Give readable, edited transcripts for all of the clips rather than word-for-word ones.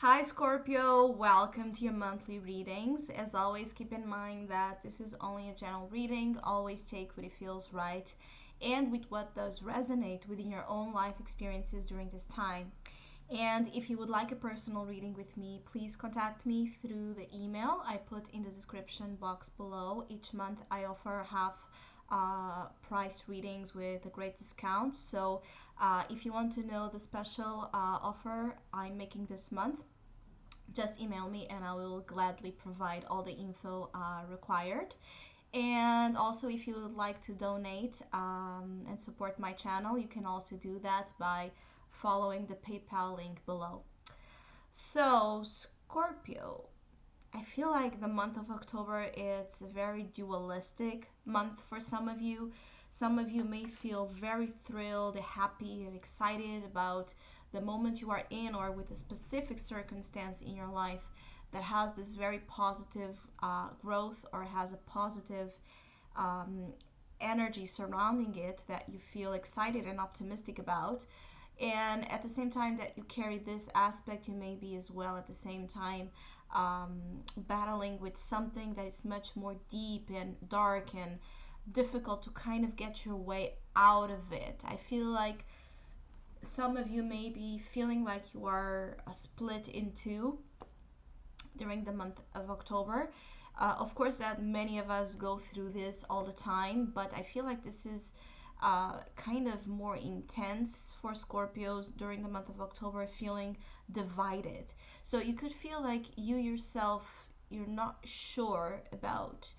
Hi Scorpio, welcome to your monthly readings. As always, keep in mind that this is only a general reading. Always take what it feels right and with what does resonate within your own life experiences during this time. And if you would like a personal reading with me, please contact me through the email I put in the description box below. Each month I offer half price readings with a great discount. So if you want to know the special offer I'm making this month, just email me and I will gladly provide all the info required. And also, if you would like to donate and support my channel, you can also do that by following the PayPal link below. So, Scorpio, I feel like the month of October it's a very dualistic month for some of you. Some of you may feel very thrilled, happy, and excited about the moment you are in or with a specific circumstance in your life that has this very positive growth or has a positive um, energy surrounding it that you feel excited and optimistic about. And at the same time that you carry this aspect, you may be as well at the same time battling with something that is much more deep and dark and difficult to kind of get your way out of it. I feel like some of you may be feeling like you are split in two during the month of October. Of course, that many of us go through this all the time, but I feel like this is kind of more intense for Scorpios during the month of October, feeling divided. So you could feel like you yourself, you're not sure about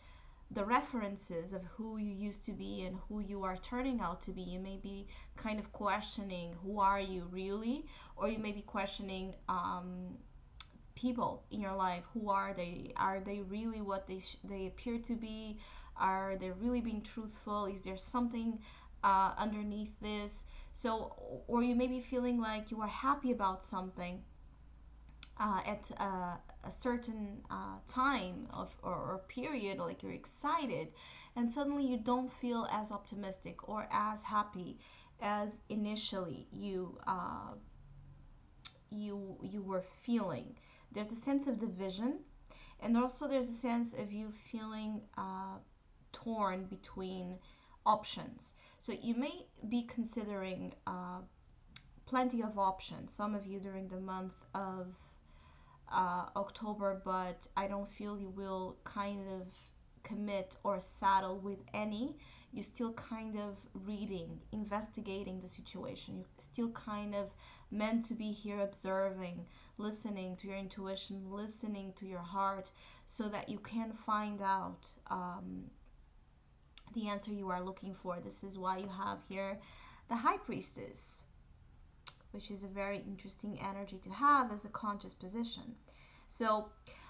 the references of who you used to be and who you are turning out to be. You may be kind of questioning who are you really, or you may be questioning people in your life. Who are they? Are they really what they appear to be? Are they really being truthful? Is there something underneath this? So, or you may be feeling like you are happy about something at a certain time or period, like you're excited, and suddenly you don't feel as optimistic or as happy as initially you were feeling. There's a sense of division, and also there's a sense of you feeling torn between options. So you may be considering plenty of options, some of you during the month of October, but I don't feel you will kind of commit or saddle with any. You're still kind of reading, investigating the situation. You're still kind of meant to be here observing, listening to your intuition, listening to your heart, so that you can find out the answer you are looking for. This is why you have here the High Priestess, which is a very interesting energy to have as a conscious position. So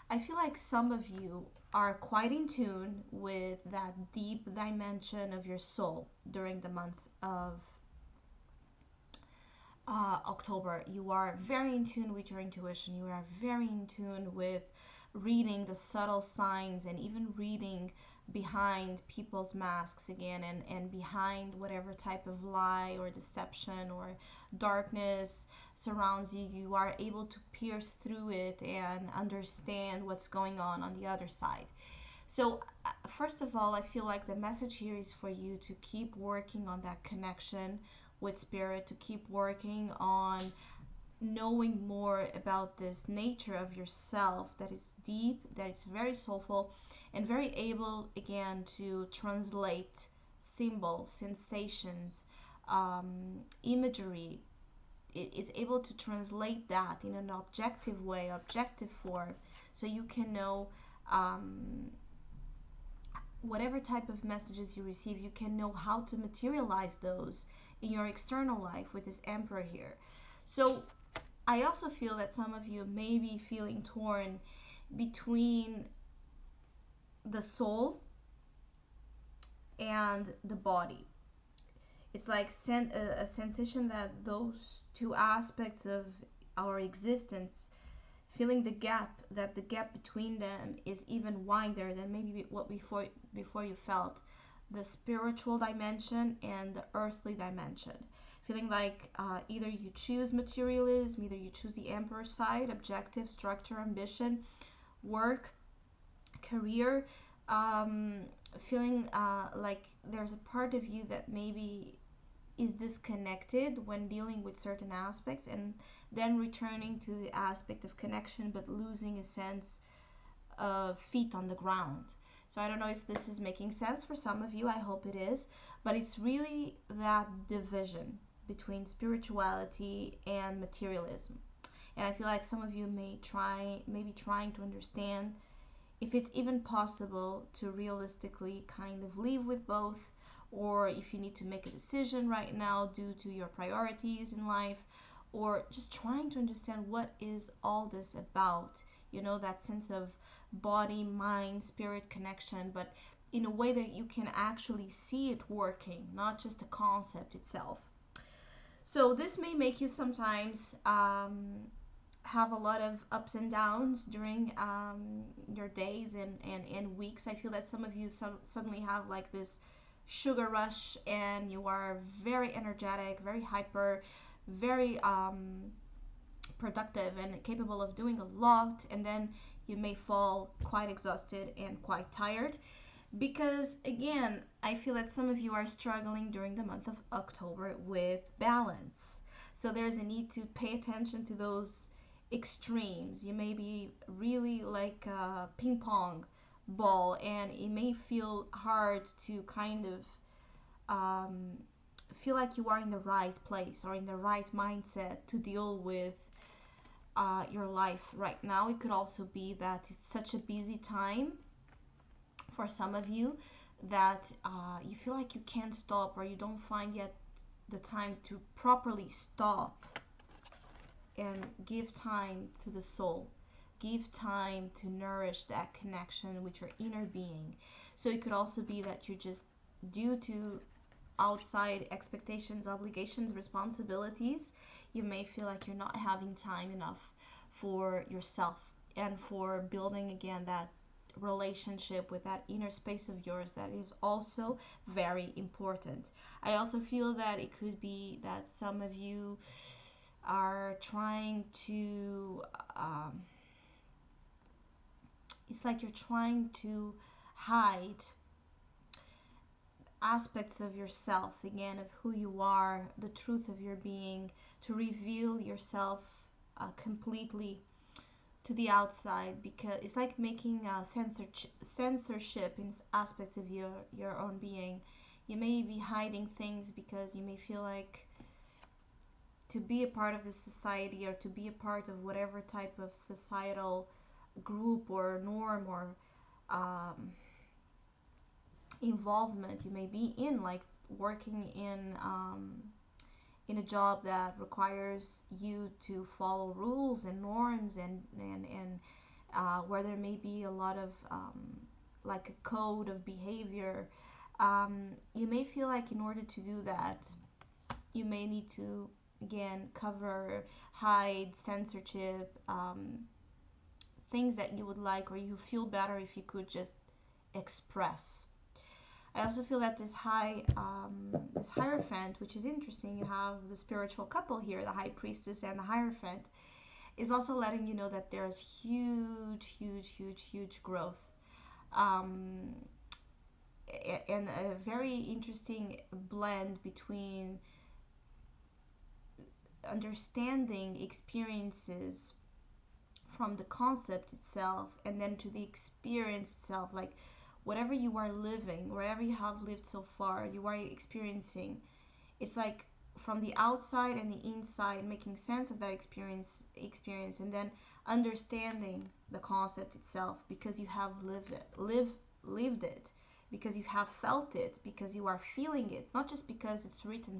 I feel like some of you are quite in tune with that deep dimension of your soul during the month of October. You are very in tune with your intuition. You are very in tune with reading the subtle signs and even reading behind people's masks again, and behind whatever type of lie or deception or darkness surrounds you. You are able to pierce through it and understand what's going on the other side. So first of all, I feel like the message here is for you to keep working on that connection with spirit, to keep working on knowing more about this nature of yourself that is deep, that is very soulful, and very able again to translate symbols, sensations, imagery. It is able to translate that in an objective way, objective form, so you can know whatever type of messages you receive, you can know how to materialize those in your external life with this Emperor here. So I also feel that some of you may be feeling torn between the soul and the body. It's like a sensation that those two aspects of our existence, feeling the gap, that the gap between them is even wider than maybe what before you felt, the spiritual dimension and the earthly dimension. feeling like either you choose materialism, either you choose the emperor side, objective, structure, ambition, work, career, feeling like there's a part of you that maybe is disconnected when dealing with certain aspects, and then returning to the aspect of connection but losing a sense of feet on the ground. So I don't know if this is making sense for some of you. I hope it is. But it's really that division between spirituality and materialism. And I feel like some of you may be trying to understand if it's even possible to realistically kind of live with both, or if you need to make a decision right now due to your priorities in life, or just trying to understand what is all this about. You know, that sense of body, mind, spirit connection, but in a way that you can actually see it working, not just the concept itself. So this may make you sometimes have a lot of ups and downs during your days and weeks. I feel that some of you suddenly have like this sugar rush, and you are very energetic, very hyper, very productive and capable of doing a lot, and then you may fall quite exhausted and quite tired, because again, I feel that some of you are struggling during the month of October with balance. So there's a need to pay attention to those extremes. You may be really like a ping pong ball, and it may feel hard to kind of feel like you are in the right place or in the right mindset to deal with your life right now. It could also be that it's such a busy time for some of you that you feel like you can't stop, or you don't find yet the time to properly stop and give time to the soul, give time to nourish that connection with your inner being. So it could also be that you're just, due to outside expectations, obligations, responsibilities, you may feel like you're not having time enough for yourself and for building again that relationship with that inner space of yours that is also very important. I also feel that it could be that some of you are trying to it's like you're trying to hide aspects of yourself, again, of who you are, the truth of your being, to reveal yourself completely to the outside, because it's like making censorship in aspects of your own being. You may be hiding things because you may feel like to be a part of the society, or to be a part of whatever type of societal group or norm or involvement you may be in, like working in a job that requires you to follow rules and norms, and where there may be a lot of like a code of behavior. You may feel like in order to do that, you may need to again cover, hide, censorship, things that you would like, or you feel better if you could just express. I also feel that this Hierophant, which is interesting, you have the spiritual couple here, the High Priestess and the Hierophant, is also letting you know that there's huge growth, and a very interesting blend between understanding experiences from the concept itself and then to the experience itself. Like whatever you are living, wherever you have lived so far, you are experiencing. It's like from the outside and the inside, making sense of that experience, and then understanding the concept itself, because you have lived it, because you have felt it, because you are feeling it, not just because it's written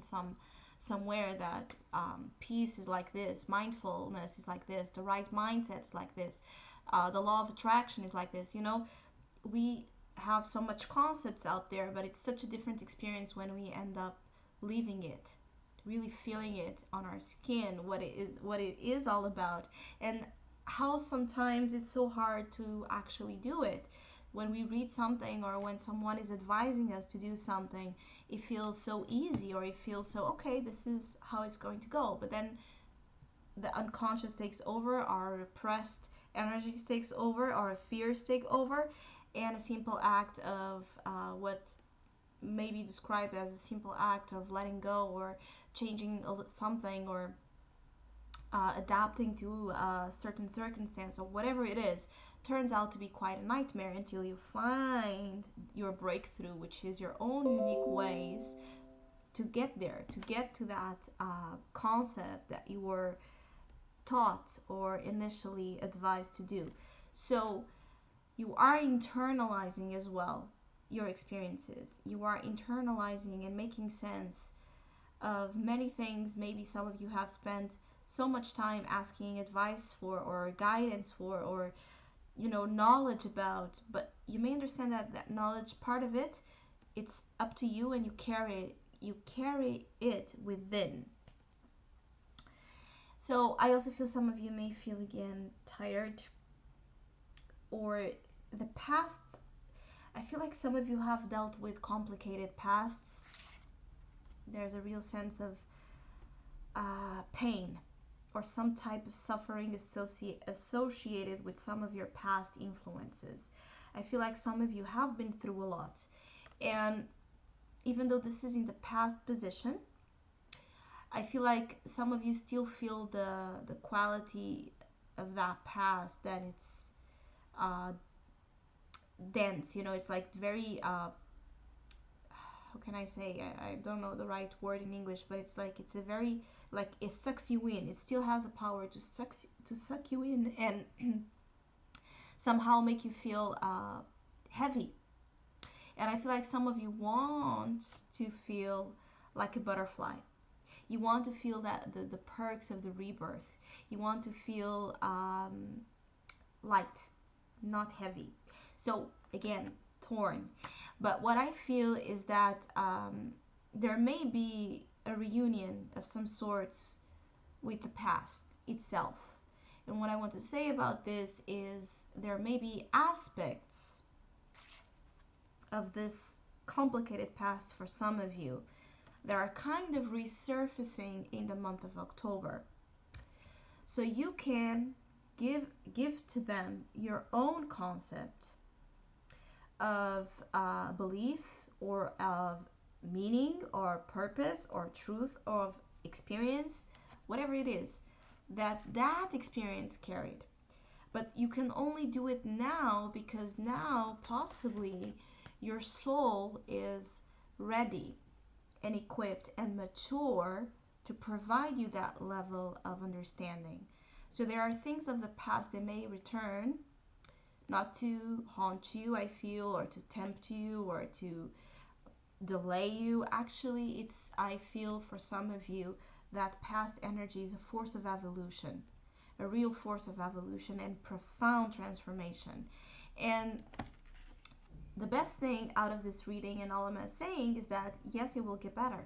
somewhere that peace is like this, mindfulness is like this, the right mindset is like this, the law of attraction is like this. You know, we have so much concepts out there, but it's such a different experience when we end up living it, really feeling it on our skin, what it is all about, and how sometimes it's so hard to actually do it. when we read something or when someone is advising us to do something, it feels so easy, or it feels so, okay, this is how it's going to go. But then the unconscious takes over, our repressed energies takes over, our fears take over, and a simple act of what may be described as a simple act of letting go or changing something, or adapting to a certain circumstance or whatever it is, turns out to be quite a nightmare until you find your breakthrough, which is your own unique ways to get there, to get to that concept that you were taught or initially advised to do. So you are internalizing as well your experiences. You are internalizing and making sense of many things maybe some of you have spent so much time asking advice for, or guidance for, or knowledge about. But you may understand that that knowledge, part of it, it's up to you, and you carry it within. So I also feel some of you may feel again tired, or the past. I feel like some of you have dealt with complicated pasts. There's a real sense of pain or some type of suffering associated with some of your past influences. I feel like some of you have been through a lot. And even though this is in the past position, I feel like some of you still feel the quality of that past, that it's dense. It's like very how can I say, I don't know the right word in English, but it's like, it's a very, like, it sucks you in. It still has a power to suck you in and somehow make you feel heavy. And I feel like some of you want to feel like a butterfly. You want to feel that the perks of the rebirth. You want to feel light, not heavy. So again, torn. But what I feel is that there may be a reunion of some sorts with the past itself. And what I want to say about this is there may be aspects of this complicated past for some of you that are kind of resurfacing in the month of October. So you can give to them your own concept of belief, or of meaning, or purpose, or truth, or of experience, whatever it is that experience carried. But you can only do it now, because now possibly your soul is ready and equipped and mature to provide you that level of understanding. So there are things of the past that may return, not to haunt you, I feel, or to tempt you, or to delay you. Actually, I feel for some of you that past energy is a force of evolution, a real force of evolution and profound transformation. And the best thing out of this reading, and all I'm saying, is that yes, it will get better.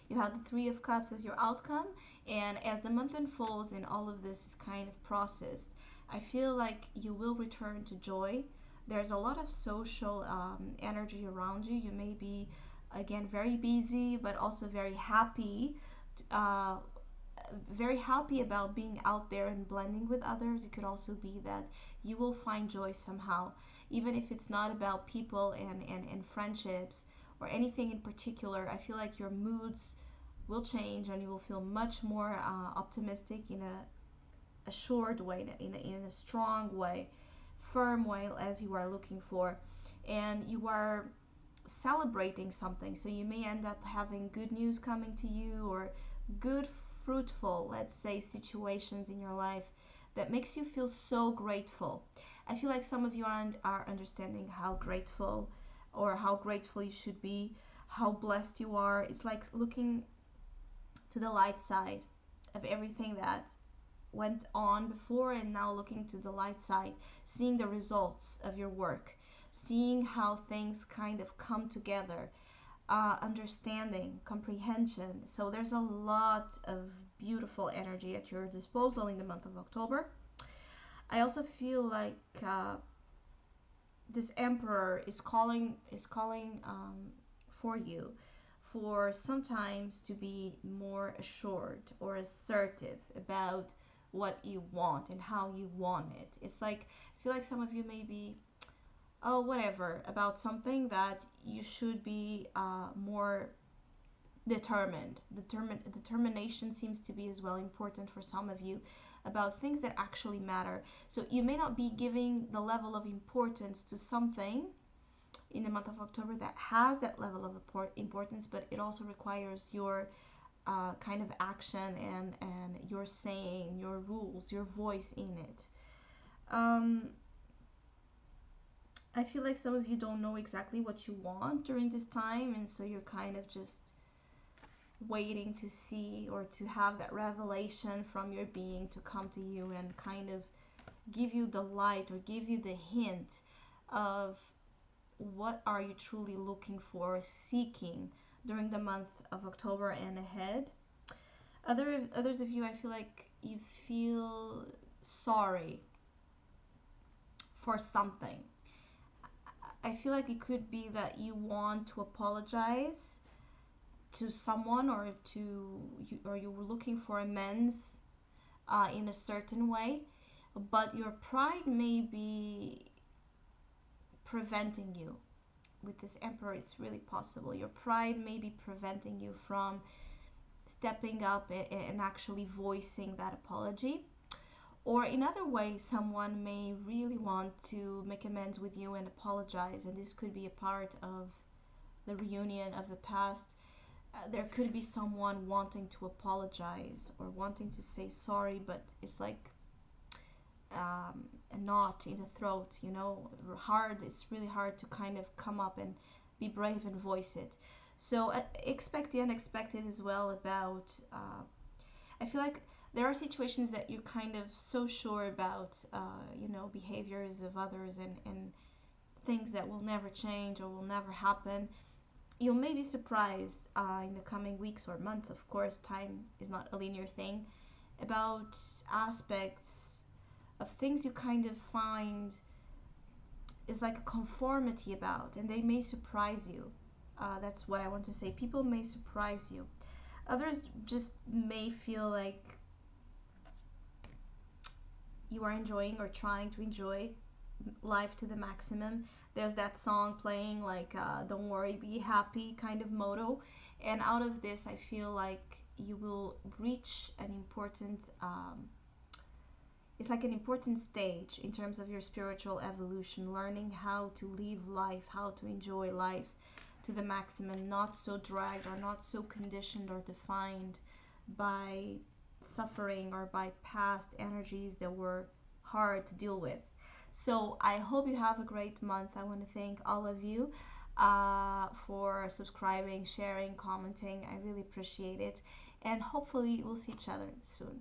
You have the Three of Cups as your outcome, and as the month unfolds and all of this is kind of processed, I feel like you will return to joy. There's a lot of social energy around you. You may be, again, very busy, but also very happy about being out there and blending with others. It could also be that you will find joy somehow, even if it's not about people and friendships or anything in particular. I feel like your moods will change and you will feel much more optimistic in a short way, in a strong way, firm way, as you are looking for. And you are celebrating something, so you may end up having good news coming to you, or good, fruitful, let's say, situations in your life that makes you feel so grateful. I feel like some of you are understanding how grateful, or how grateful you should be, how blessed you are. It's like looking to the light side of everything that went on before, and now looking to the light side, seeing the results of your work, seeing how things kind of come together, understanding, comprehension. So there's a lot of beautiful energy at your disposal in the month of October. I also feel like this emperor is calling for you, for sometimes to be more assured or assertive about what you want and how you want it. It's like, I feel like some of you may be, oh, whatever, about something that you should be more determined. Determination seems to be as well important for some of you about things that actually matter. So you may not be giving the level of importance to something in the month of October that has that level of importance, but it also requires your kind of action and your saying, your rules, your voice in it. Um, I feel like some of you don't know exactly what you want during this time, and so you're kind of just waiting to see or to have that revelation from your being to come to you and kind of give you the light or give you the hint of what are you truly looking for, seeking during the month of October and ahead. Others of you, I feel like you feel sorry for something. I feel like it could be that you want to apologize to someone, or you were looking for amends in a certain way, but your pride may be preventing you. With this emperor, it's really possible your pride may be preventing you from stepping up and actually voicing that apology. Or in other ways, someone may really want to make amends with you and apologize, and this could be a part of the reunion of the past. There could be someone wanting to apologize or wanting to say sorry, but it's like a knot in the throat, hard. It's really hard to kind of come up and be brave and voice it. So expect the unexpected as well about, I feel like there are situations that you're kind of so sure about, behaviors of others and things that will never change or will never happen. You'll may be surprised in the coming weeks or months, of course, time is not a linear thing, about aspects of things you kind of find is like a conformity about, and they may surprise you. That's what I want to say. People may surprise you. Others just may feel like you are enjoying or trying to enjoy life to the maximum. There's that song playing, like don't worry, be happy kind of motto. And out of this, I feel like you will reach an important it's like an important stage in terms of your spiritual evolution, learning how to live life, how to enjoy life to the maximum, not so dragged or not so conditioned or defined by suffering or by past energies that were hard to deal with. So I hope you have a great month. I want to thank all of you for subscribing, sharing, commenting. I really appreciate it. And hopefully we'll see each other soon.